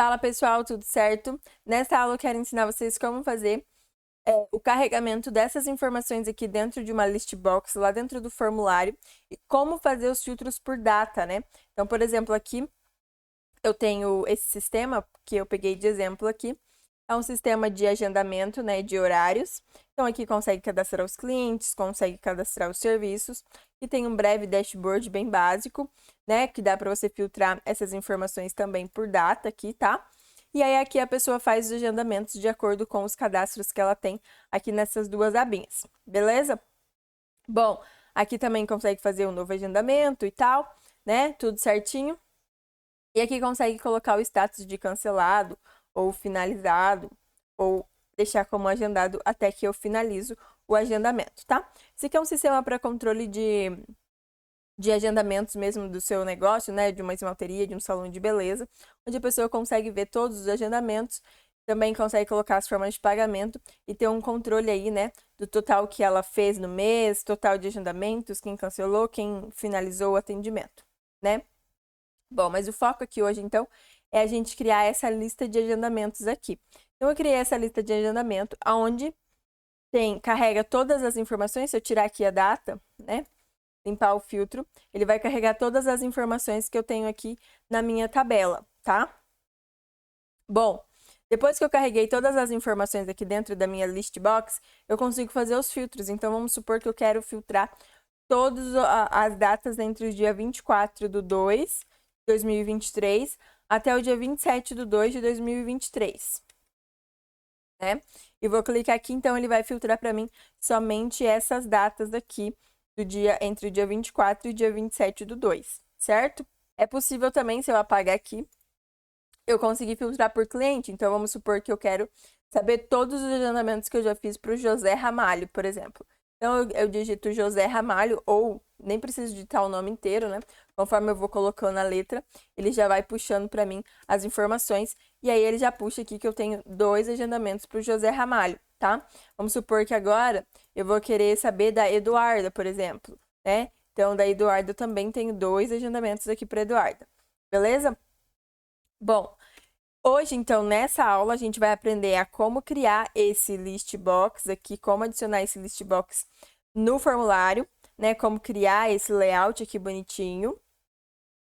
Fala pessoal, tudo certo? Nessa aula eu quero ensinar vocês como fazer o carregamento dessas informações aqui dentro de uma list box, lá dentro do formulário, e como fazer os filtros por data, né? Então, por exemplo, aqui eu tenho esse sistema que eu peguei de exemplo aqui, é um sistema de agendamento, né, de horários. Então, aqui consegue cadastrar os clientes, consegue cadastrar os serviços, e tem um breve dashboard bem básico, né, que dá para você filtrar essas informações também por data aqui, tá? E aí, aqui a pessoa faz os agendamentos de acordo com os cadastros que ela tem aqui nessas duas abinhas, beleza? Bom, aqui também consegue fazer um novo agendamento e tal, né, tudo certinho. E aqui consegue colocar o status de cancelado, ou finalizado, ou deixar como agendado até que eu finalizo o agendamento, tá? Esse aqui é um sistema para controle de agendamentos mesmo do seu negócio, né? De uma esmalteria, de um salão de beleza, onde a pessoa consegue ver todos os agendamentos, também consegue colocar as formas de pagamento e ter um controle aí, né? Do total que ela fez no mês, total de agendamentos, quem cancelou, quem finalizou o atendimento, né? Bom, mas o foco aqui hoje, então, é a gente criar essa lista de agendamentos aqui. Então, eu criei essa lista de agendamento, onde carrega todas as informações. Se eu tirar aqui a data, né, limpar o filtro, ele vai carregar todas as informações que eu tenho aqui na minha tabela, tá? Bom, depois que eu carreguei todas as informações aqui dentro da minha list box, eu consigo fazer os filtros. Então, vamos supor que eu quero filtrar todas as datas entre o dia 24/2/2023 até o dia 27/2/2023, né? E vou clicar aqui, então ele vai filtrar para mim somente essas datas aqui do dia entre o dia 24 e o dia 27/2, certo? É possível também, se eu apagar aqui, eu conseguir filtrar por cliente. Então, vamos supor que eu quero saber todos os agendamentos que eu já fiz para o José Ramalho, por exemplo. Então, eu digito José Ramalho, ou nem preciso digitar o nome inteiro, né? Conforme eu vou colocando a letra, ele já vai puxando para mim as informações. E aí, ele já puxa aqui que eu tenho 2 agendamentos para o José Ramalho, tá? Vamos supor que agora eu vou querer saber da Eduarda, por exemplo, né? Então, da Eduarda eu também tenho 2 agendamentos aqui para Eduarda, beleza? Bom, hoje, então, nessa aula, a gente vai aprender a como criar esse list box aqui, como adicionar esse list box no formulário, né? Como criar esse layout aqui bonitinho.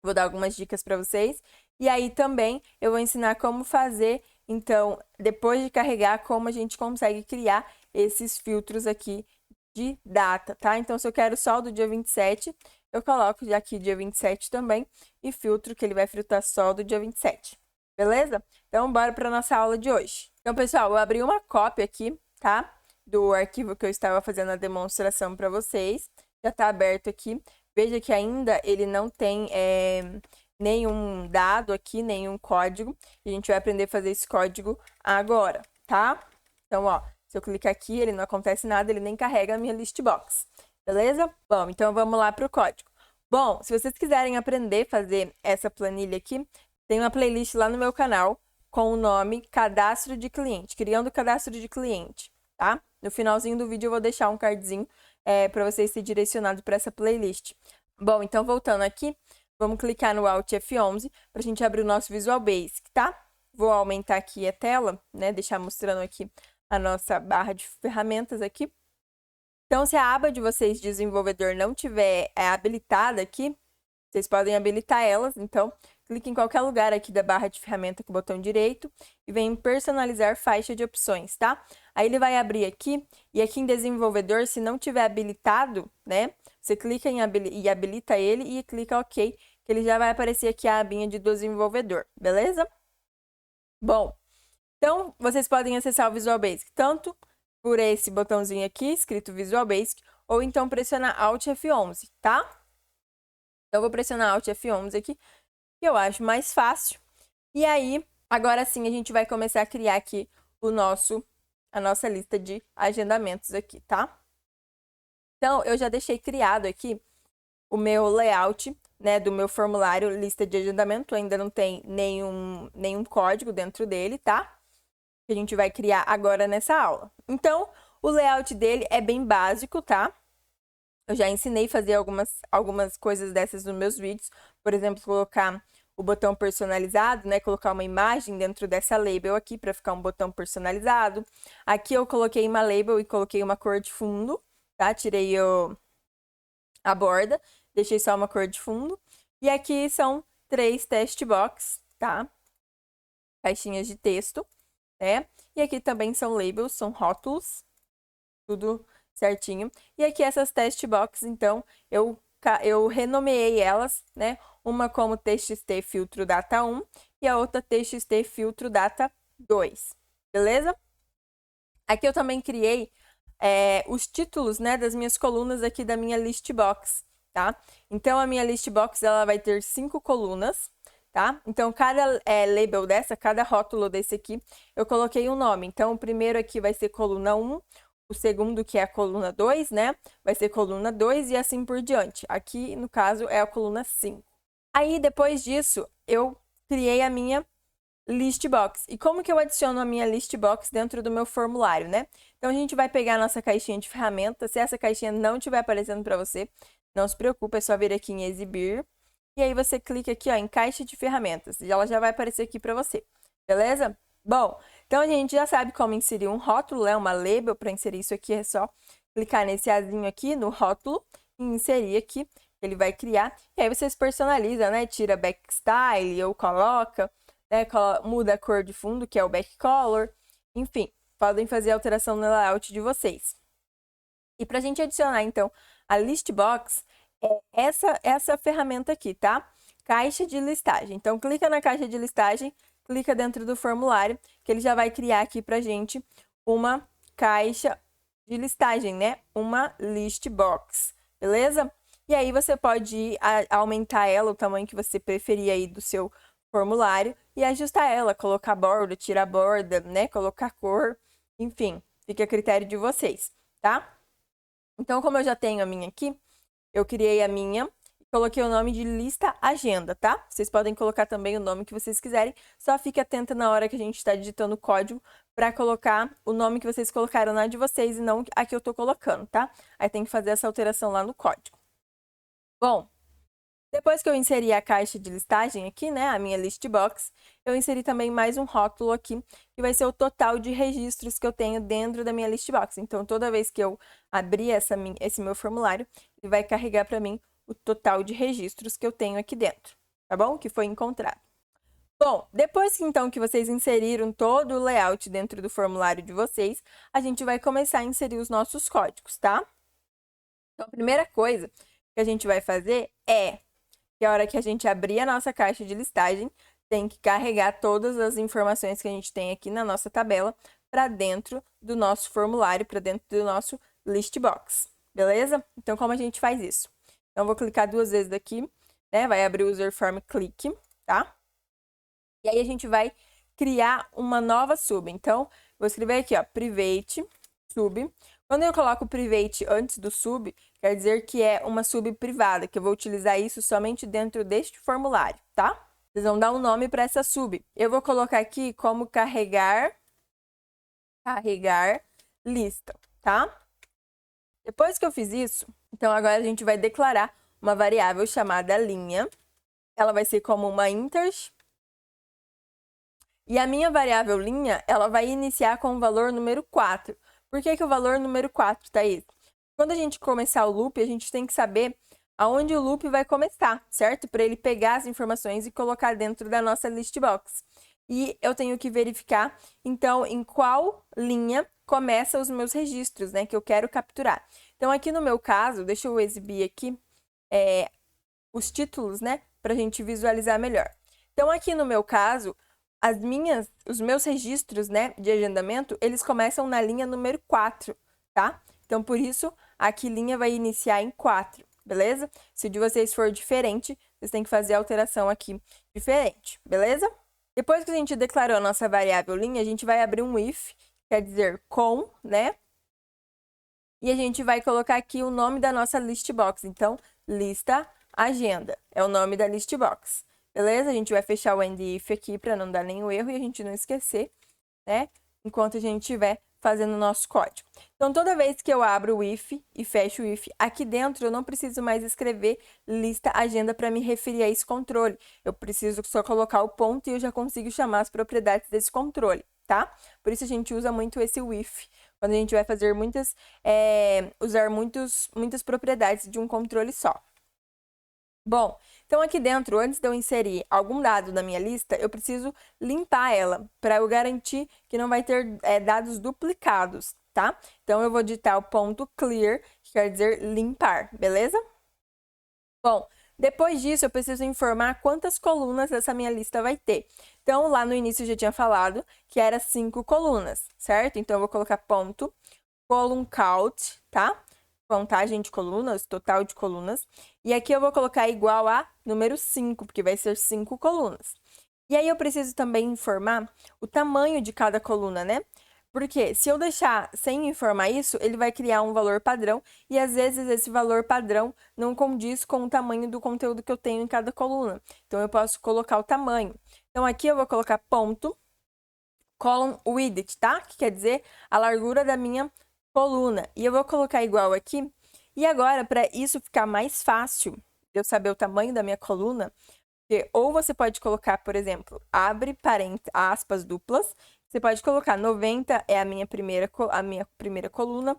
Vou dar algumas dicas para vocês. E aí também eu vou ensinar como fazer, então, depois de carregar, como a gente consegue criar esses filtros aqui de data, tá? Então, se eu quero só do dia 27, eu coloco aqui dia 27 também e filtro que ele vai filtrar só do dia 27. Beleza? Então, bora para nossa aula de hoje. Então, pessoal, eu abri uma cópia aqui, tá? Do arquivo que eu estava fazendo a demonstração para vocês. Já está aberto aqui. Veja que ainda ele não tem nenhum dado aqui, nenhum código. E a gente vai aprender a fazer esse código agora, tá? Então, ó, se eu clicar aqui, ele não acontece nada, ele nem carrega a minha list box. Beleza? Bom, então vamos lá para o código. Bom, se vocês quiserem aprender a fazer essa planilha aqui, tem uma playlist lá no meu canal com o nome Cadastro de Cliente, Criando Cadastro de Cliente, tá? No finalzinho do vídeo eu vou deixar um cardzinho para vocês ser direcionados para essa playlist. Bom, então voltando aqui, vamos clicar no Alt F11 para a gente abrir o nosso Visual Basic, tá? Vou aumentar aqui a tela, né? Deixar mostrando aqui a nossa barra de ferramentas aqui. Então, se a aba de vocês, desenvolvedor, não tiver habilitada aqui, vocês podem habilitar elas. Então, clique em qualquer lugar aqui da barra de ferramenta com o botão direito e vem em personalizar faixa de opções, tá? Aí ele vai abrir aqui, e aqui em desenvolvedor, se não tiver habilitado, né? Você clica e habilita ele e clica OK, que ele já vai aparecer aqui a abinha de desenvolvedor, beleza? Bom, então vocês podem acessar o Visual Basic tanto por esse botãozinho aqui, escrito Visual Basic, ou então pressionar Alt F11, tá? Então, eu vou pressionar Alt F11 aqui, que eu acho mais fácil. E aí, agora sim, a gente vai começar a criar aqui a nossa lista de agendamentos aqui, tá? Então, eu já deixei criado aqui o meu layout, né, do meu formulário lista de agendamento. Ainda não tem nenhum código dentro dele, tá? Que a gente vai criar agora nessa aula. Então, o layout dele é bem básico, tá? Eu já ensinei a fazer algumas coisas dessas nos meus vídeos. Por exemplo, colocar o botão personalizado, né? Colocar uma imagem dentro dessa label aqui para ficar um botão personalizado. Aqui eu coloquei uma label e coloquei uma cor de fundo, tá? Tirei a borda, deixei só uma cor de fundo. E aqui são 3 test box, tá? Caixinhas de texto, né? E aqui também são labels, são rótulos, tudo certinho. E aqui essas test box, então, eu renomeei elas, né? Uma como TXT filtro data 1 e a outra TXT filtro data 2, beleza? Aqui eu também criei os títulos, né, das minhas colunas aqui da minha list box, tá? Então, a minha list box, ela vai ter 5 colunas, tá? Então, cada label dessa, cada rótulo desse aqui, eu coloquei um nome. Então, o primeiro aqui vai ser coluna 1, o segundo, que é a coluna 2, né? Vai ser coluna 2 e assim por diante. Aqui, no caso, é a coluna 5. Aí, depois disso, eu criei a minha list box. E como que eu adiciono a minha list box dentro do meu formulário, né? Então, a gente vai pegar a nossa caixinha de ferramentas. Se essa caixinha não estiver aparecendo para você, não se preocupe, é só vir aqui em exibir. E aí, você clica aqui, ó, em caixa de ferramentas. E ela já vai aparecer aqui para você, beleza? Bom, então a gente já sabe como inserir um rótulo, né? Uma label. Para inserir isso aqui é só clicar nesse azinho aqui no rótulo e inserir aqui. Ele vai criar. E aí, vocês personalizam, né? Tira backstyle ou coloca, né? Muda a cor de fundo, que é o back color. Enfim, podem fazer a alteração no layout de vocês. E para a gente adicionar, então, a list box, é essa ferramenta aqui, tá? Caixa de listagem. Então, clica na caixa de listagem, clica dentro do formulário, que ele já vai criar aqui pra gente uma caixa de listagem, né? Uma list box, beleza? E aí, você pode aumentar ela, o tamanho que você preferir aí do seu formulário e ajustar ela, colocar borda, tirar borda, né? Colocar cor, enfim, fica a critério de vocês, tá? Então, como eu já tenho a minha aqui, eu criei a minha e coloquei o nome de lista agenda, tá? Vocês podem colocar também o nome que vocês quiserem, só fique atenta na hora que a gente está digitando o código para colocar o nome que vocês colocaram na de vocês e não a que eu tô colocando, tá? Aí tem que fazer essa alteração lá no código. Bom, depois que eu inseri a caixa de listagem aqui, né, a minha list box, eu inseri também mais um rótulo aqui, que vai ser o total de registros que eu tenho dentro da minha list box. Então, toda vez que eu abrir esse meu formulário, ele vai carregar para mim o total de registros que eu tenho aqui dentro, tá bom? Que foi encontrado. Bom, depois que então que vocês inseriram todo o layout dentro do formulário de vocês, a gente vai começar a inserir os nossos códigos, tá? Então, a primeira coisa que a gente vai fazer é que a hora que a gente abrir a nossa caixa de listagem, tem que carregar todas as informações que a gente tem aqui na nossa tabela para dentro do nosso formulário, para dentro do nosso list box, beleza? Então, como a gente faz isso? Então, vou clicar 2 vezes aqui, né? Vai abrir o user form click, tá? E aí, a gente vai criar uma nova sub. Então, vou escrever aqui, ó, private sub. Quando eu coloco private antes do sub, quer dizer que é uma sub privada, que eu vou utilizar isso somente dentro deste formulário, tá? Vocês vão dar um nome para essa sub. Eu vou colocar aqui como carregar lista, tá? Depois que eu fiz isso, então agora a gente vai declarar uma variável chamada linha. Ela vai ser como uma inter. E a minha variável linha, ela vai iniciar com o valor número 4. Por que o valor número 4 tá aí? Quando a gente começar o loop, a gente tem que saber aonde o loop vai começar, certo? Para ele pegar as informações e colocar dentro da nossa list box. E eu tenho que verificar, então, em qual linha começa os meus registros, né? Que eu quero capturar. Então, aqui no meu caso, deixa eu exibir aqui os títulos, né? Para a gente visualizar melhor. Então, aqui no meu caso, os meus registros, né, de agendamento, eles começam na linha número 4, tá? Então, por isso, aqui linha vai iniciar em 4, beleza? Se o de vocês for diferente, vocês têm que fazer a alteração aqui diferente, beleza? Depois que a gente declarou a nossa variável linha, a gente vai abrir um if, quer dizer com, né? E a gente vai colocar aqui o nome da nossa list box. Então, lista agenda é o nome da list box. Beleza? A gente vai fechar o end if aqui para não dar nenhum erro e a gente não esquecer, né? Enquanto a gente estiver fazendo o nosso código. Então, toda vez que eu abro o if e fecho o if, aqui dentro eu não preciso mais escrever lista agenda para me referir a esse controle. Eu preciso só colocar o ponto e eu já consigo chamar as propriedades desse controle, tá? Por isso a gente usa muito esse if, quando a gente vai fazer usar muitas propriedades de um controle só. Bom, então aqui dentro, antes de eu inserir algum dado na minha lista, eu preciso limpar ela, para eu garantir que não vai ter dados duplicados, tá? Então, eu vou digitar o ponto clear, que quer dizer limpar, beleza? Bom, depois disso, eu preciso informar quantas colunas essa minha lista vai ter. Então, lá no início eu já tinha falado que era 5 colunas, certo? Então, eu vou colocar ponto column count, tá? Contagem de colunas, total de colunas. E aqui eu vou colocar igual a número 5, porque vai ser 5 colunas. E aí eu preciso também informar o tamanho de cada coluna, né? Porque se eu deixar sem informar isso, ele vai criar um valor padrão e às vezes esse valor padrão não condiz com o tamanho do conteúdo que eu tenho em cada coluna. Então, eu posso colocar o tamanho. Então, aqui eu vou colocar ponto column width, tá? Que quer dizer a largura da minha coluna. E eu vou colocar igual aqui. E agora, para isso ficar mais fácil de eu saber o tamanho da minha coluna, ou você pode colocar, por exemplo, abre aspas duplas. Você pode colocar 90 é a minha primeira coluna,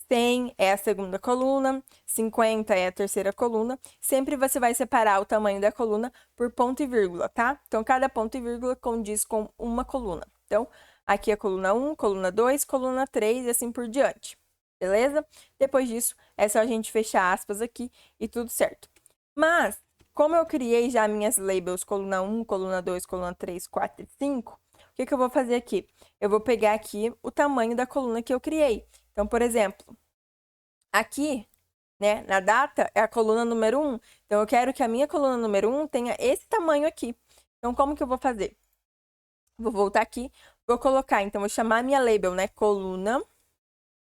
100 é a segunda coluna, 50 é a terceira coluna. Sempre você vai separar o tamanho da coluna por ponto e vírgula, tá? Então, cada ponto e vírgula condiz com uma coluna. Então, aqui é coluna 1, coluna 2, coluna 3 e assim por diante. Beleza? Depois disso, é só a gente fechar aspas aqui e tudo certo. Mas, como eu criei já minhas labels coluna 1, coluna 2, coluna 3, 4 e 5, o que eu vou fazer aqui? Eu vou pegar aqui o tamanho da coluna que eu criei. Então, por exemplo, aqui, né, na data, é a coluna número 1. Então, eu quero que a minha coluna número 1 tenha esse tamanho aqui. Então, como que eu vou fazer? Vou voltar aqui, vou colocar, então, vou chamar a minha label, né, coluna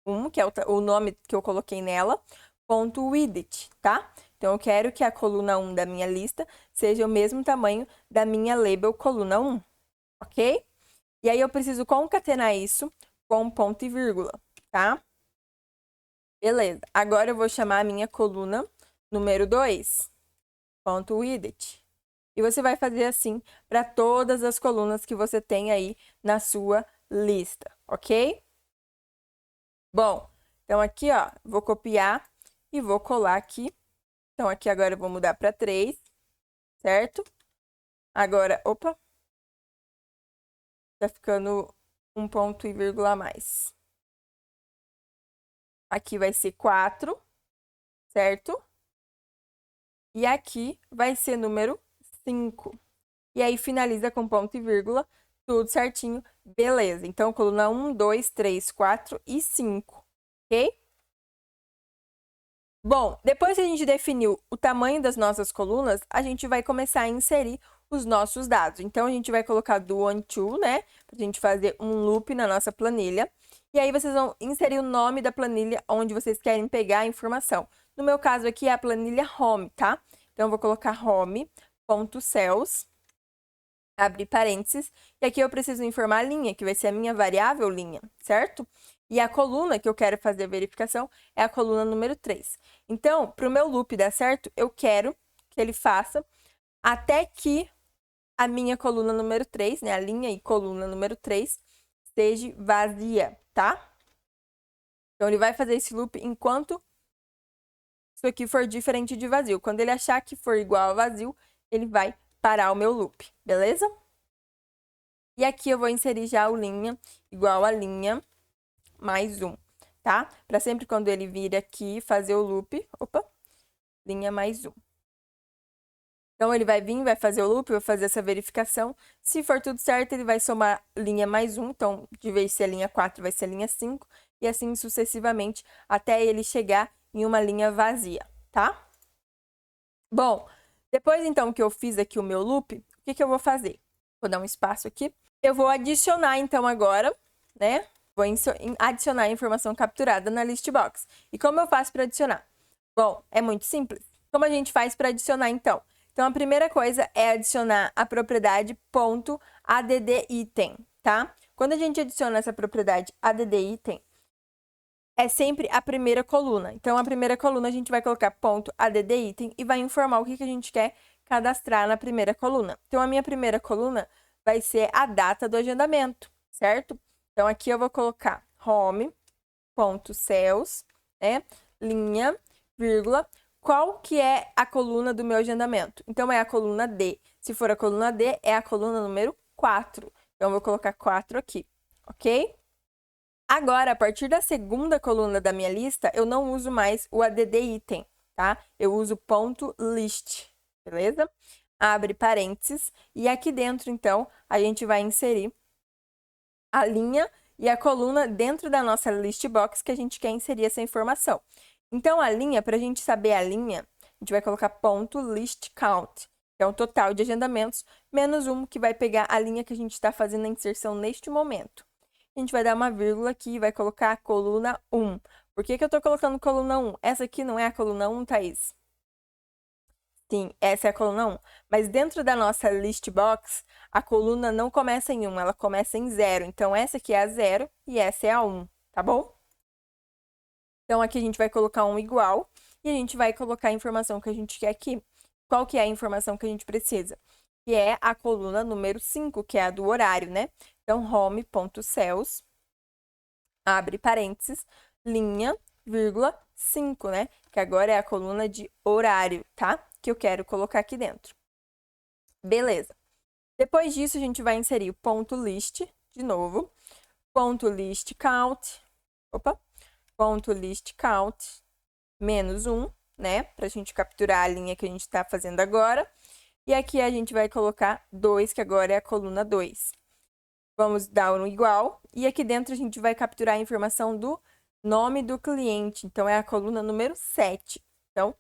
1, que é o nome que eu coloquei nela, ponto width, tá? Então, eu quero que a coluna 1 da minha lista seja o mesmo tamanho da minha label coluna 1, ok? E aí, eu preciso concatenar isso com ponto e vírgula, tá? Beleza. Agora, eu vou chamar a minha coluna número 2, ponto width. E você vai fazer assim para todas as colunas que você tem aí na sua lista, ok? Bom, então aqui, ó, vou copiar e vou colar aqui. Então, aqui agora eu vou mudar para 3, certo? Agora, opa, tá ficando um ponto e vírgula a mais. Aqui vai ser 4, certo? E aqui vai ser número 5. E aí, finaliza com ponto e vírgula, tudo certinho, beleza. Então, coluna 1, 2, 3, 4 e 5, ok? Bom, depois que a gente definiu o tamanho das nossas colunas, a gente vai começar a inserir os nossos dados. Então, a gente vai colocar do on to, né? Pra gente fazer um loop na nossa planilha. E aí, vocês vão inserir o nome da planilha onde vocês querem pegar a informação. No meu caso aqui, é a planilha home, tá? Então, eu vou colocar home.cells, abrir parênteses, e aqui eu preciso informar a linha, que vai ser a minha variável linha, certo? E a coluna que eu quero fazer a verificação é a coluna número 3. Então, para o meu loop dar certo, eu quero que ele faça até que a minha coluna número 3, né, a linha e coluna número 3, esteja vazia, tá? Então, ele vai fazer esse loop enquanto isso aqui for diferente de vazio. Quando ele achar que for igual a vazio, ele vai parar o meu loop, beleza? E aqui eu vou inserir já o linha igual a linha mais 1, tá? Para sempre quando ele vir aqui fazer o loop, opa, linha mais 1. Então, ele vai vir, vai fazer o loop, vai fazer essa verificação. Se for tudo certo, ele vai somar linha mais 1. Então, de vez de ser linha 4, vai ser linha 5. E assim sucessivamente, até ele chegar em uma linha vazia, tá? Bom, depois então que eu fiz aqui o meu loop, o que eu vou fazer? Vou dar um espaço aqui. Eu vou adicionar então agora, né? Vou adicionar a informação capturada na list box. E como eu faço para adicionar? Bom, é muito simples. Como a gente faz para adicionar então? Então, a primeira coisa é adicionar a propriedade .add item, tá? Quando a gente adiciona essa propriedade add item, é sempre a primeira coluna. Então, a primeira coluna a gente vai colocar ponto add item e vai informar o que a gente quer cadastrar na primeira coluna. Então, a minha primeira coluna vai ser a data do agendamento, certo? Então, aqui eu vou colocar home.cells, né? Linha, vírgula, qual que é a coluna do meu agendamento? Então, é a coluna D. Se for a coluna D, é a coluna número 4. Então, eu vou colocar 4 aqui, ok? Agora, a partir da segunda coluna da minha lista, eu não uso mais o add item, tá? Eu uso ponto list, beleza? Abre parênteses. E aqui dentro, então, a gente vai inserir a linha e a coluna dentro da nossa list box que a gente quer inserir essa informação. Então, a linha, para a gente saber a linha, a gente vai colocar ponto list count, que é o total de agendamentos, menos um, que vai pegar a linha que a gente está fazendo a inserção neste momento. A gente vai dar uma vírgula aqui e vai colocar a coluna 1. Por que eu estou colocando coluna 1? Essa aqui não é a coluna 1, Thaís? Sim, essa é a coluna 1. Mas dentro da nossa list box, a coluna não começa em 1, ela começa em 0. Então, essa aqui é a 0 e essa é a 1, tá bom? Então, aqui a gente vai colocar um igual e a gente vai colocar a informação que a gente quer aqui. Qual que é a informação que a gente precisa? Que é a coluna número 5, que é a do horário, né? Então, home.cells, abre parênteses, linha, vírgula, 5, né? Que agora é a coluna de horário, tá? Que eu quero colocar aqui dentro. Beleza. Depois disso, a gente vai inserir o ponto list, de novo, ponto list count, ponto list count, menos 1, né? Pra gente capturar a linha que a gente está fazendo agora. E aqui a gente vai colocar 2, que agora é a coluna 2. Vamos dar um igual. E aqui dentro a gente vai capturar a informação do nome do cliente. Então, é a coluna número 7. Então,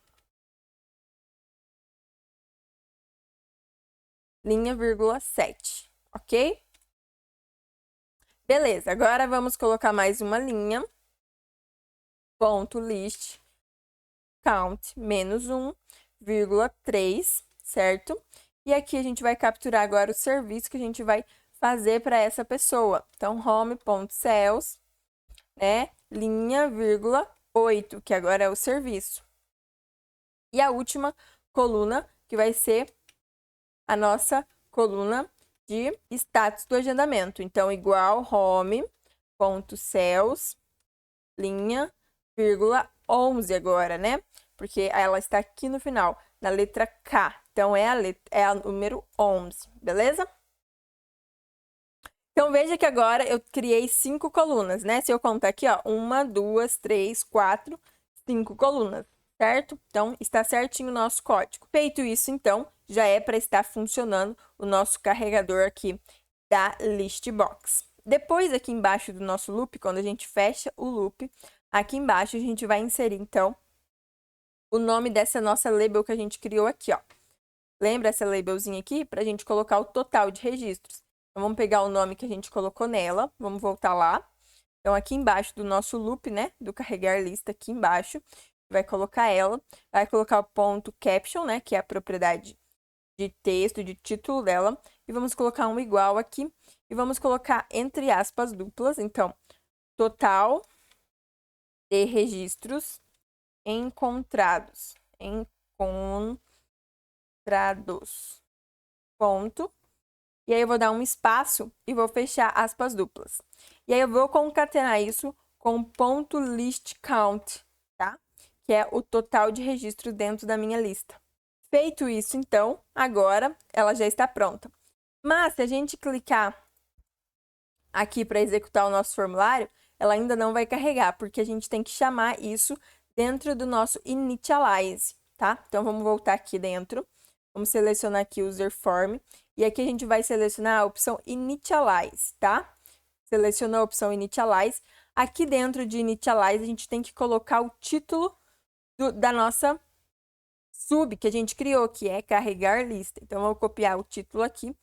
linha, vírgula, 7. Ok? Beleza, agora vamos colocar mais uma linha. Ponto list count menos 1, vírgula 3, certo? E aqui a gente vai capturar agora o serviço que a gente vai fazer para essa pessoa. Então, home.cells, né? Linha, vírgula, 8, que agora é o serviço. E a última coluna, que vai ser a nossa coluna de status do agendamento. Então, igual home.cells, linha, vírgula, 11 agora, né? Porque ela está aqui no final, na letra K. Então, é a número 11, beleza? Então, veja que agora eu criei 5 colunas, né? Se eu contar aqui, ó, 1, 2, 3, 4, 5 colunas, certo? Então, está certinho o nosso código. Feito isso, então, já é para estar funcionando o nosso carregador aqui da list box. Depois, aqui embaixo do nosso loop, quando a gente fecha o loop, aqui embaixo a gente vai inserir, então, o nome dessa nossa label que a gente criou aqui, ó. Lembra essa labelzinha aqui? Para a gente colocar o total de registros. Então, vamos pegar o nome que a gente colocou nela, vamos voltar lá. Então, aqui embaixo do nosso loop, né, do carregar lista, aqui embaixo, vai colocar ela, vai colocar o ponto caption, né, que é a propriedade de texto, de título dela, e vamos colocar um igual aqui, e vamos colocar entre aspas duplas, então, total de registros encontrados, ponto. E aí eu vou dar um espaço e vou fechar aspas duplas. E aí eu vou concatenar isso com ponto list count, tá? Que é o total de registros dentro da minha lista. Feito isso, então, agora ela já está pronta. Mas se a gente clicar aqui para executar o nosso formulário, ela ainda não vai carregar, porque a gente tem que chamar isso dentro do nosso initialize, tá? Então, vamos voltar aqui dentro. Vamos selecionar aqui o user form. E aqui a gente vai selecionar a opção Initialize, tá? Selecionou a opção Initialize. Aqui dentro de Initialize, a gente tem que colocar o título da nossa sub que a gente criou, que é carregar lista. Então, eu vou copiar o título aqui,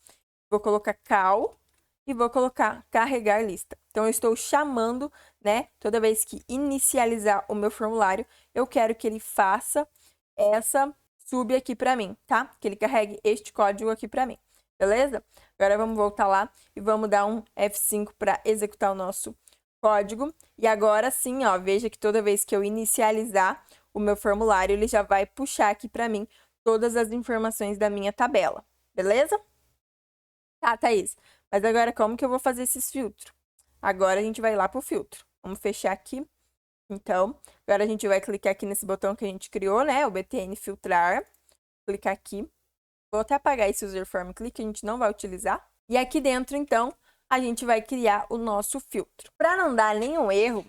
vou colocar call e vou colocar carregar lista. Então, eu estou chamando, né? Toda vez que inicializar o meu formulário, eu quero que ele faça essa sub aqui para mim, tá? Que ele carregue este código aqui para mim. beleza? Agora vamos voltar lá e vamos dar um F5 para executar o nosso código. E agora sim, ó, veja que toda vez que eu inicializar o meu formulário, ele já vai puxar aqui para mim todas as informações da minha tabela, beleza? Tá, Thaís. Mas agora como que eu vou fazer esses filtros? Agora a gente vai lá pro filtro. Vamos fechar aqui. Então, agora a gente vai clicar aqui nesse botão que a gente criou, né? O BTN filtrar. Clicar aqui. Vou até apagar esse user form click, que a gente não vai utilizar. E aqui dentro, então, a gente vai criar o nosso filtro. Para não dar nenhum erro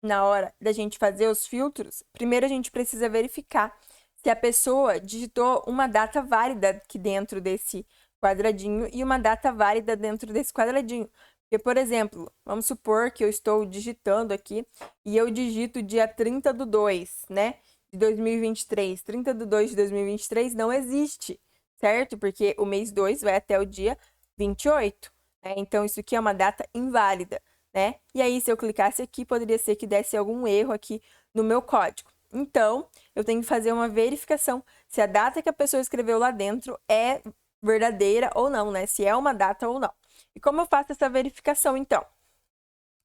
na hora da gente fazer os filtros, primeiro a gente precisa verificar se a pessoa digitou uma data válida aqui dentro desse quadradinho e uma data válida dentro desse quadradinho. Porque, por exemplo, vamos supor que eu estou digitando aqui e eu digito dia 30/2, né, de 2023. 30/2 de 2023 não existe, certo? Porque o mês 2 vai até o dia 28, né? Então, isso aqui é uma data inválida, né? E aí, se eu clicasse aqui, poderia ser que desse algum erro aqui no meu código. Então, eu tenho que fazer uma verificação se a data que a pessoa escreveu lá dentro é verdadeira ou não, né? Se é uma data ou não. E como eu faço essa verificação, então?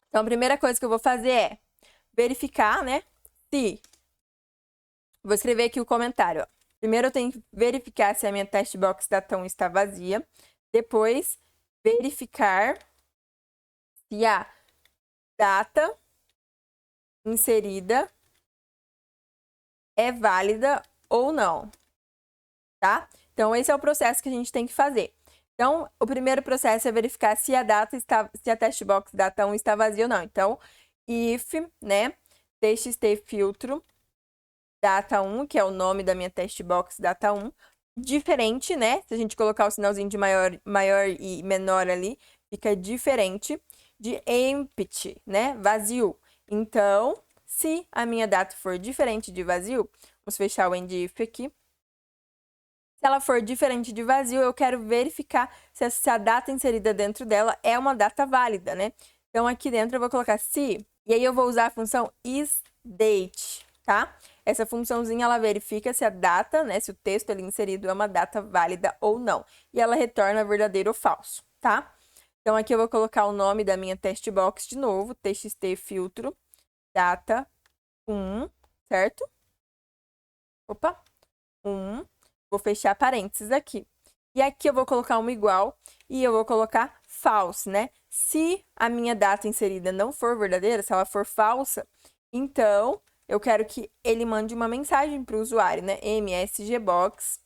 Então, a primeira coisa que eu vou fazer é verificar, né? Se... Vou escrever aqui o comentário, ó. Primeiro, eu tenho que verificar se a minha test box data 1 está vazia. Depois, verificar se a data inserida é válida ou não, tá? Então, esse é o processo que a gente tem que fazer. Então, o primeiro processo é verificar se a test box data 1 está vazia ou não. Então, if, né, txt filtro data 1, que é o nome da minha test box data 1, diferente, né? Se a gente colocar o sinalzinho de maior e menor ali, fica diferente de empty, né? Vazio. Então, se a minha data for diferente de vazio, vamos fechar o end if aqui. Se ela for diferente de vazio, eu quero verificar se a data inserida dentro dela é uma data válida, né? Então, aqui dentro eu vou colocar se, e aí eu vou usar a função isDate, tá? Essa funçãozinha, ela verifica se a data, né, se o texto ali inserido é uma data válida ou não. E ela retorna verdadeiro ou falso, tá? Então, aqui eu vou colocar o nome da minha test box de novo, txt filtro data 1, certo? Opa, 1. Vou fechar parênteses aqui. E aqui eu vou colocar uma igual e eu vou colocar false, né? Se a minha data inserida não for verdadeira, se ela for falsa, então eu quero que ele mande uma mensagem para o usuário, né? msgbox,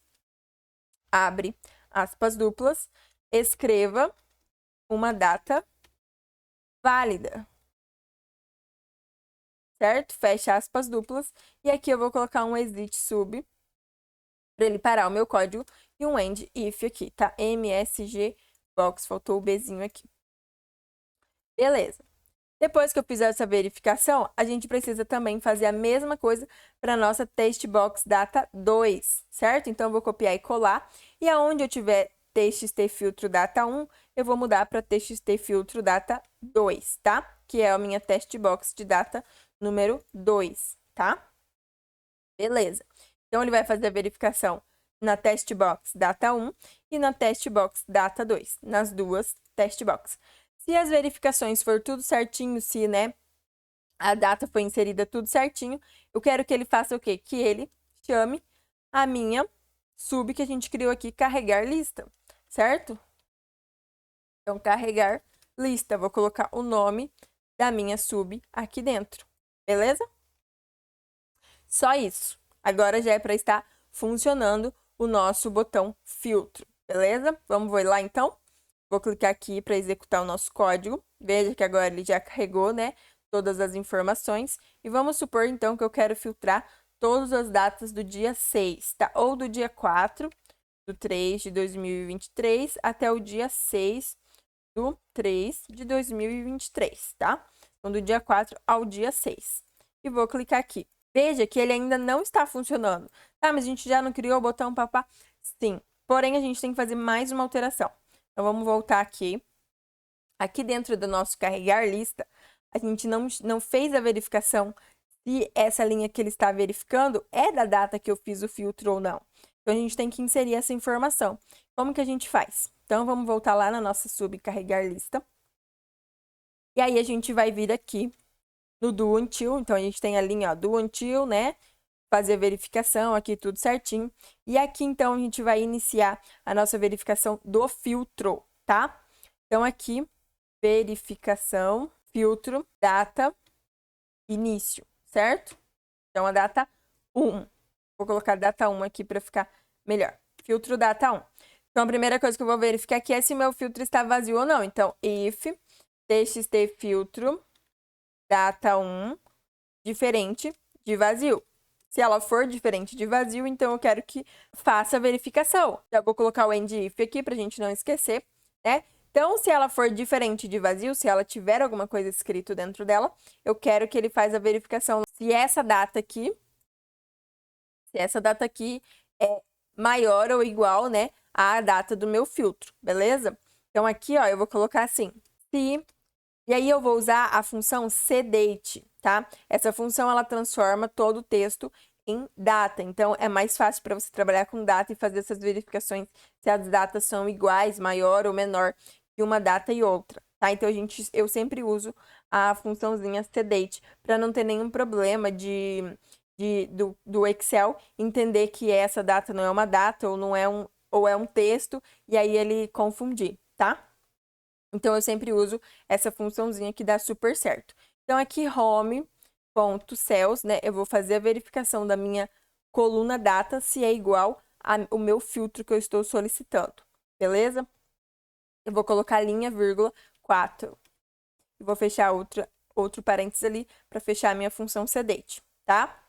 abre aspas duplas, escreva uma data válida, certo? Fecha aspas duplas. E aqui eu vou colocar um exit sub para ele parar o meu código e um end if aqui, tá? msgbox, faltou o Bzinho aqui. Beleza. Depois que eu fizer essa verificação, a gente precisa também fazer a mesma coisa para a nossa testbox data 2, certo? Então, eu vou copiar e colar. E aonde eu tiver txt filtro data 1, eu vou mudar para txt filtro data 2, tá? Que é a minha testbox de data número 2, tá? Beleza. Então, ele vai fazer a verificação na testbox data 1 e na testbox data 2, nas duas testbox. Se as verificações for tudo certinho, se, né, a data foi inserida tudo certinho, eu quero que ele faça o quê? Que ele chame a minha sub que a gente criou aqui, carregar lista, certo? Então, carregar lista. Vou colocar o nome da minha sub aqui dentro, beleza? Só isso. Agora já é para estar funcionando o nosso botão filtro, beleza? Vamos ver lá então? Vou clicar aqui para executar o nosso código. Veja que agora ele já carregou, né, todas as informações. E vamos supor, então, que eu quero filtrar todas as datas do dia 6, tá? Ou do dia 4/3 de 2023 até o dia 6/3 de 2023, tá? Então, do dia 4 ao dia 6. E vou clicar aqui. Veja que ele ainda não está funcionando. Tá, mas a gente já não criou o botão papá? Sim. Porém, a gente tem que fazer mais uma alteração. Então, vamos voltar aqui. Aqui dentro do nosso carregar lista, a gente não fez a verificação se essa linha que ele está verificando é da data que eu fiz o filtro ou não. Então, a gente tem que inserir essa informação. Como que a gente faz? Então, vamos voltar lá na nossa subcarregar lista. E aí, a gente vai vir aqui no do until. Então, a gente tem a linha, ó, do until, né? Fazer a verificação aqui, tudo certinho. E aqui, então, a gente vai iniciar a nossa verificação do filtro, tá? Então, aqui, verificação, filtro, data, início, certo? Então, a data 1. Vou colocar a data 1 aqui para ficar melhor. Filtro data 1. Então, a primeira coisa que eu vou verificar aqui é se meu filtro está vazio ou não. Então, if txt filtro data 1 diferente de vazio. Se ela for diferente de vazio, então eu quero que faça a verificação. Já vou colocar o end if aqui para a gente não esquecer, né? Então, se ela for diferente de vazio, se ela tiver alguma coisa escrito dentro dela, eu quero que ele faça a verificação. Se essa data aqui é maior ou igual, né, à data do meu filtro, beleza? Então, aqui, ó, eu vou colocar assim, se... E aí, eu vou usar a função sedate, tá? Essa função, ela transforma todo o texto em data. Então, é mais fácil para você trabalhar com data e fazer essas verificações se as datas são iguais, maior ou menor que uma data e outra, tá? Então, eu sempre uso a funçãozinha sedate para não ter nenhum problema do Excel entender que essa data não é uma data ou não é ou é um texto e aí ele confundir, tá? Então, eu sempre uso essa funçãozinha que dá super certo. Então, aqui, home.cells, né? Eu vou fazer a verificação da minha coluna data se é igual ao meu filtro que eu estou solicitando, beleza? Eu vou colocar linha, vírgula, 4. E vou fechar outro parênteses ali para fechar a minha função sedate, tá?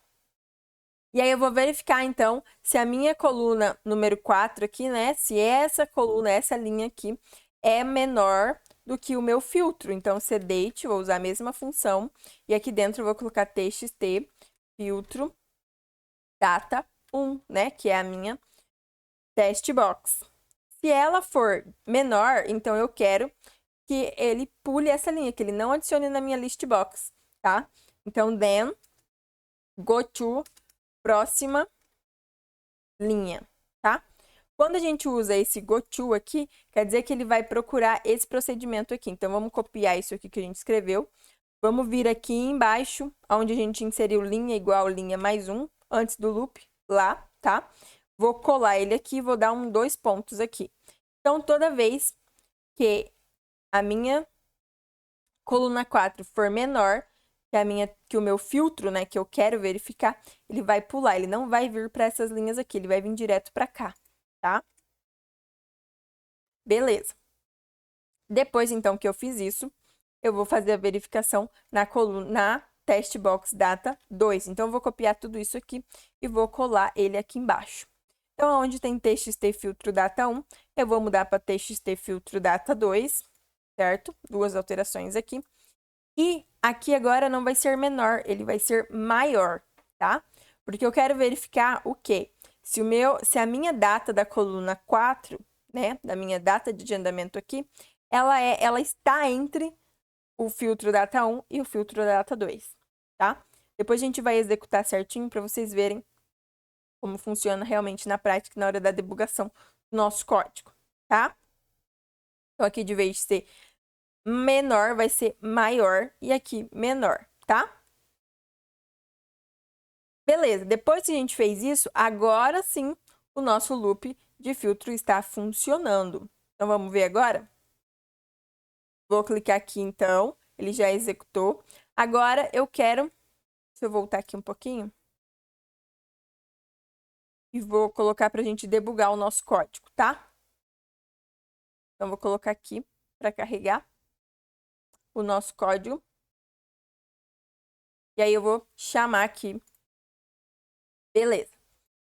E aí, eu vou verificar, então, se a minha coluna número 4 aqui, né? Se essa coluna, essa linha aqui, é menor do que o meu filtro. Então, sedate, vou usar a mesma função. E aqui dentro eu vou colocar txt filtro data 1, né? Que é a minha test box. Se ela for menor, então eu quero que ele pule essa linha, que ele não adicione na minha list box, tá? Então, then, go to próxima linha, tá? Quando a gente usa esse goto aqui, quer dizer que ele vai procurar esse procedimento aqui. Então, vamos copiar isso aqui que a gente escreveu. Vamos vir aqui embaixo, onde a gente inseriu linha igual linha mais 1, antes do loop, lá, tá? Vou colar ele aqui, vou dar 2 pontos aqui. Então, toda vez que a minha coluna 4 for menor que o meu filtro, né, que eu quero verificar, ele vai pular, ele não vai vir para essas linhas aqui, ele vai vir direto para cá, tá? Beleza. Depois, então, que eu fiz isso, eu vou fazer a verificação na coluna, na test box data 2. Então, eu vou copiar tudo isso aqui e vou colar ele aqui embaixo. Então, onde tem txt filtro data 1, eu vou mudar para txt filtro data 2, certo? 2 alterações aqui. E aqui agora não vai ser menor, ele vai ser maior, tá? Porque eu quero verificar o quê? Se a minha data da coluna 4, né, da minha data de andamento aqui, ela está entre o filtro data 1 e o filtro data 2, tá? Depois a gente vai executar certinho para vocês verem como funciona realmente na prática na hora da debugação do nosso código, tá? Então, aqui de vez de ser menor, vai ser maior e aqui menor, tá? Beleza, depois que a gente fez isso, agora sim o nosso loop de filtro está funcionando. Então, vamos ver agora? Vou clicar aqui, então, ele já executou. Agora, eu quero... Deixa eu voltar aqui um pouquinho. E vou colocar para a gente debugar o nosso código, tá? Então, vou colocar aqui para carregar o nosso código. E aí, eu vou chamar aqui. Beleza.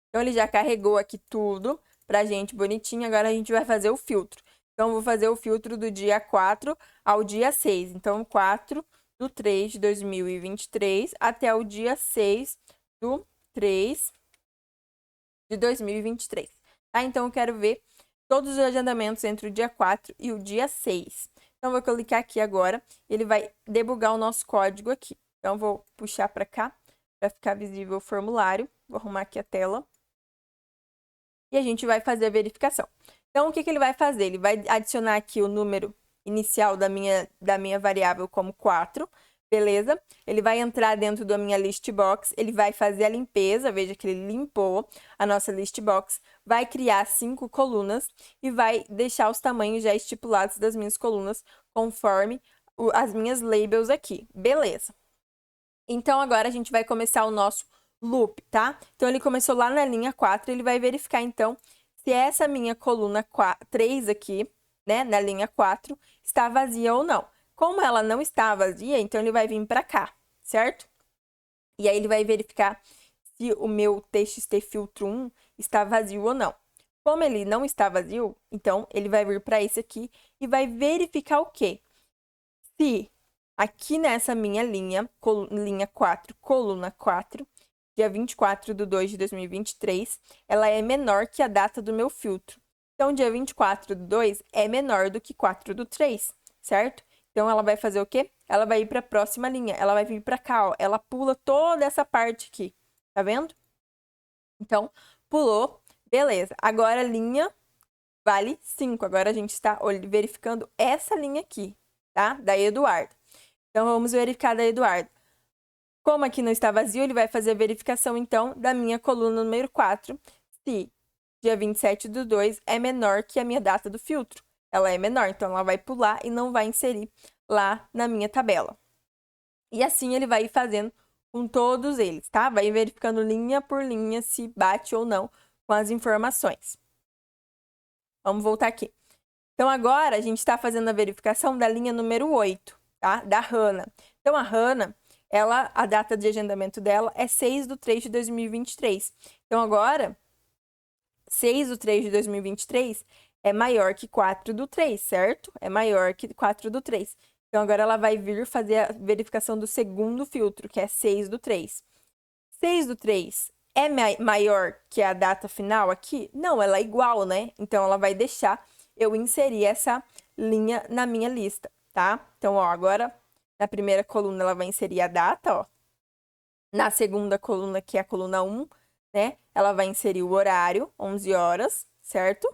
Então, ele já carregou aqui tudo pra gente bonitinho. Agora, a gente vai fazer o filtro. Então, eu vou fazer o filtro do dia 4 ao dia 6. Então, 4/3/2023 até o dia 6/3/2023. Tá? Então, eu quero ver todos os agendamentos entre o dia 4 e o dia 6. Então, eu vou clicar aqui agora. Ele vai debugar o nosso código aqui. Então, eu vou puxar para cá para ficar visível o formulário. Vou arrumar aqui a tela. e a gente vai fazer a verificação. Então, o que ele vai fazer? Ele vai adicionar aqui o número inicial da minha variável como 4, beleza? Ele vai entrar dentro da minha list box, ele vai fazer a limpeza, veja que ele limpou a nossa list box, vai criar 5 colunas e vai deixar os tamanhos já estipulados das minhas colunas conforme as minhas labels aqui, beleza? Então, agora a gente vai começar o nosso loop, tá? Então, ele começou lá na linha 4, ele vai verificar, então, se essa minha coluna 3 aqui, né, na linha 4, está vazia ou não. Como ela não está vazia, então ele vai vir para cá, certo? E aí ele vai verificar se o meu TXT filtro 1 está vazio ou não. Como ele não está vazio, então ele vai vir para esse aqui e vai verificar o quê? Se aqui nessa minha linha 4, coluna 4, dia 24/2/2023, ela é menor que a data do meu filtro. Então, dia 24/2 é menor do que 4/3, certo? Então, ela vai fazer o quê? Ela vai ir para a próxima linha, ela vai vir para cá, ó. Ela pula toda essa parte aqui, tá vendo? Então, pulou, beleza. Agora, a linha vale 5. Agora, a gente está verificando essa linha aqui, tá? Da Eduardo. Então, vamos verificar da Eduardo. Como aqui não está vazio, ele vai fazer a verificação, então, da minha coluna número 4, se dia 27/2 é menor que a minha data do filtro. Ela é menor, então ela vai pular e não vai inserir lá na minha tabela. E assim ele vai ir fazendo com todos eles, tá? Vai verificando linha por linha se bate ou não com as informações. Vamos voltar aqui. Então, agora a gente está fazendo a verificação da linha número 8, tá? Da Hannah. Então, a Hannah, a data de agendamento dela é 6/3/2023. Então, agora, 6/3/2023 é maior que 4/3, certo? É maior que 4/3. Então, agora ela vai vir fazer a verificação do segundo filtro, que é 6/3. 6/3 é maior que a data final aqui? Não, ela é igual, né? Então, ela vai deixar eu inserir essa linha na minha lista, tá? Então, ó, agora, na primeira coluna, ela vai inserir a data, ó. Na segunda coluna, que é a coluna 1, né? Ela vai inserir o horário, 11 horas, certo?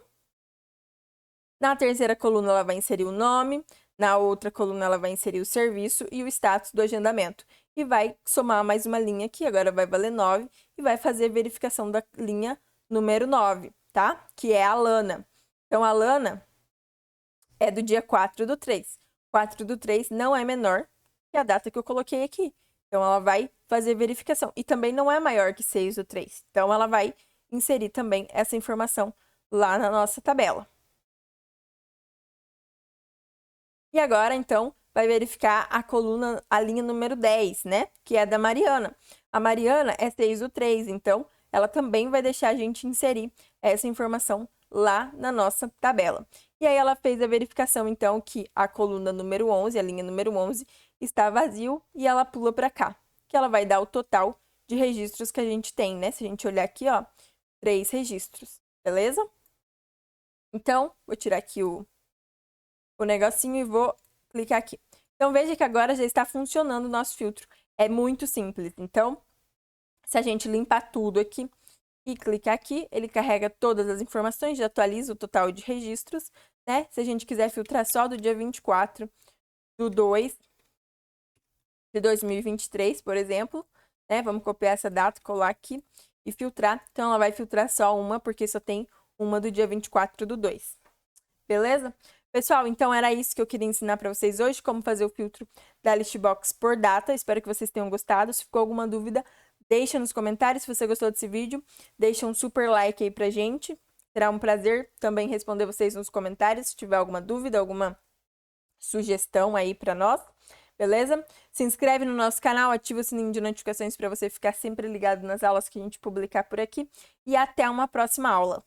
Na terceira coluna, ela vai inserir o nome. Na outra coluna, ela vai inserir o serviço e o status do agendamento. E vai somar mais uma linha aqui, agora vai valer 9, e vai fazer a verificação da linha número 9, tá? Que é a Lana. Então, a Lana é do dia 4/3. 4/3 não é menor que a data que eu coloquei aqui. Então, ela vai fazer verificação. E também não é maior que 6/3. Então, ela vai inserir também essa informação lá na nossa tabela. E agora, então, vai verificar a linha número 10, né? Que é da Mariana. A Mariana é 6/3, então, ela também vai deixar a gente inserir essa informação lá na nossa tabela. E aí, ela fez a verificação, então, que a coluna número 11, a linha número 11, está vazio e ela pula para cá, que ela vai dar o total de registros que a gente tem, né? Se a gente olhar aqui, ó, 3 registros, beleza? Então, vou tirar aqui o negocinho e vou clicar aqui. Então, veja que agora já está funcionando o nosso filtro. É muito simples. Então, se a gente limpar tudo aqui e clicar aqui, ele carrega todas as informações, já atualiza o total de registros, né? Se a gente quiser filtrar só do dia 24/2/2023, por exemplo, né? Vamos copiar essa data, colar aqui e filtrar. Então, ela vai filtrar só uma, porque só tem uma do dia 24/2. Beleza? Pessoal, então era isso que eu queria ensinar para vocês hoje, como fazer o filtro da Listbox por data. Espero que vocês tenham gostado. Se ficou alguma dúvida, deixa nos comentários. Se você gostou desse vídeo, deixa um super like aí pra gente. Será um prazer também responder vocês nos comentários, se tiver alguma dúvida, alguma sugestão aí para nós. Beleza? Se inscreve no nosso canal, ativa o sininho de notificações para você ficar sempre ligado nas aulas que a gente publicar por aqui. E até uma próxima aula.